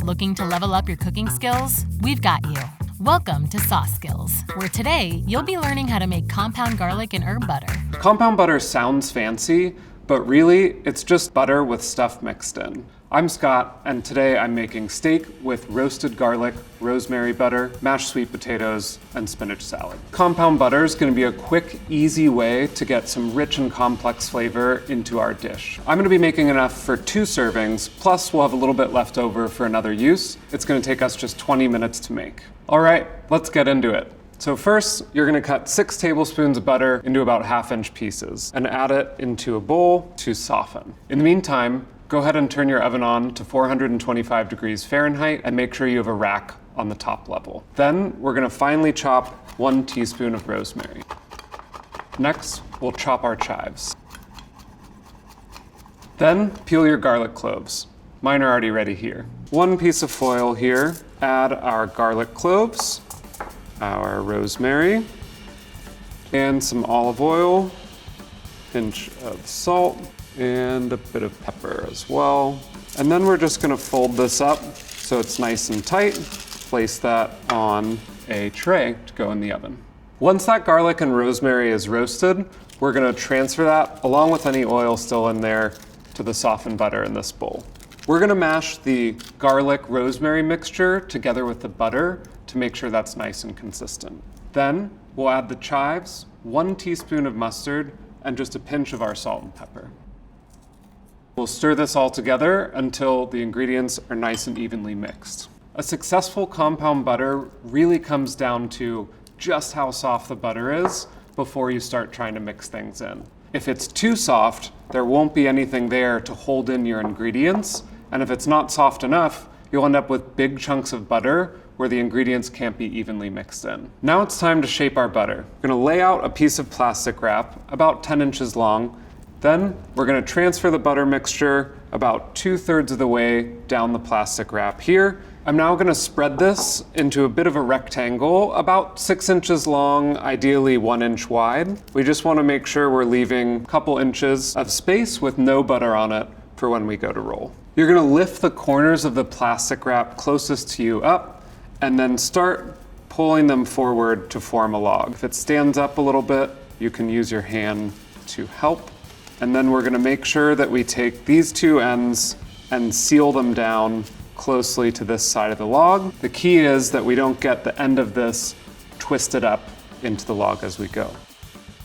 Looking to level up your cooking skills? We've got you. Welcome to Sauce Skills, where today you'll be learning how to make compound garlic and herb butter. Compound butter sounds fancy, but really it's just butter with stuff mixed in. I'm Scott, and today I'm making steak with roasted garlic, rosemary butter, mashed sweet potatoes, and spinach salad. Compound butter is going to be a quick, easy way to get some rich and complex flavor into our dish. I'm going to be making enough for 2 servings, plus we'll have a little bit left over for another use. It's going to take us just 20 minutes to make. All right, let's get into it. So first, you're gonna cut 6 tablespoons of butter into about 1/2-inch pieces and add it into a bowl to soften. In the meantime, go ahead and turn your oven on to 425 degrees Fahrenheit and make sure you have a rack on the top level. Then we're gonna finely chop 1 teaspoon of rosemary. Next, we'll chop our chives. Then peel your garlic cloves. Mine are already ready here. 1 piece of foil here. Add our garlic cloves, our rosemary, and some olive oil, pinch of salt, and a bit of pepper as well. And then we're just gonna fold this up so it's nice and tight. Place that on a tray to go in the oven. Once that garlic and rosemary is roasted, we're gonna transfer that, along with any oil still in there, to the softened butter in this bowl. We're gonna mash the garlic-rosemary mixture together with the butter to make sure that's nice and consistent. Then we'll add the chives, 1 teaspoon of mustard, and just a pinch of our salt and pepper. We'll stir this all together until the ingredients are nice and evenly mixed. A successful compound butter really comes down to just how soft the butter is before you start trying to mix things in. If it's too soft, there won't be anything there to hold in your ingredients, and if it's not soft enough, you'll end up with big chunks of butter where the ingredients can't be evenly mixed in. Now it's time to shape our butter. We're gonna lay out a piece of plastic wrap about 10 inches long. Then we're gonna transfer the butter mixture about 2/3 of the way down the plastic wrap here. I'm now gonna spread this into a bit of a rectangle, about 6 inches long, ideally 1 inch wide. We just wanna make sure we're leaving a couple inches of space with no butter on it for when we go to roll. You're gonna lift the corners of the plastic wrap closest to you up, and then start pulling them forward to form a log. If it stands up a little bit, you can use your hand to help. And then we're gonna make sure that we take these 2 ends and seal them down closely to this side of the log. The key is that we don't get the end of this twisted up into the log as we go.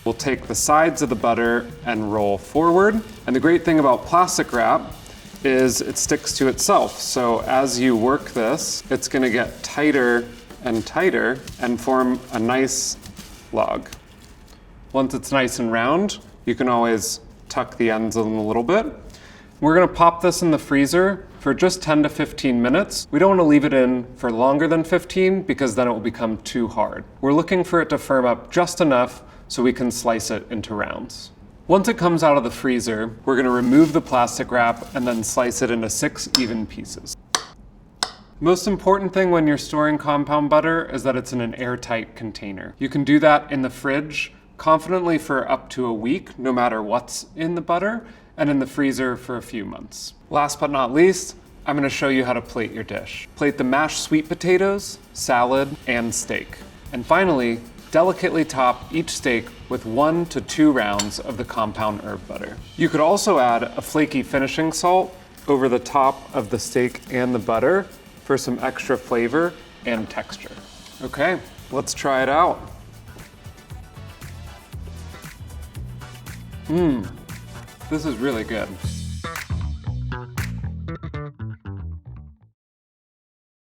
We'll take the sides of the butter and roll forward. And the great thing about plastic wrap is it sticks to itself. So as you work this, it's gonna get tighter and tighter and form a nice log. Once it's nice and round, you can always tuck the ends in a little bit. We're gonna pop this in the freezer for just 10 to 15 minutes. We don't wanna leave it in for longer than 15 because then it will become too hard. We're looking for it to firm up just enough so we can slice it into rounds. Once it comes out of the freezer, we're gonna remove the plastic wrap and then slice it into 6 even pieces. Most important thing when you're storing compound butter is that it's in an airtight container. You can do that in the fridge confidently for up to a week, no matter what's in the butter, and in the freezer for a few months. Last but not least, I'm gonna show you how to plate your dish. Plate the mashed sweet potatoes, salad, and steak. And finally, delicately top each steak with 1 to 2 rounds of the compound herb butter. You could also add a flaky finishing salt over the top of the steak and the butter for some extra flavor and texture. Okay, let's try it out. This is really good.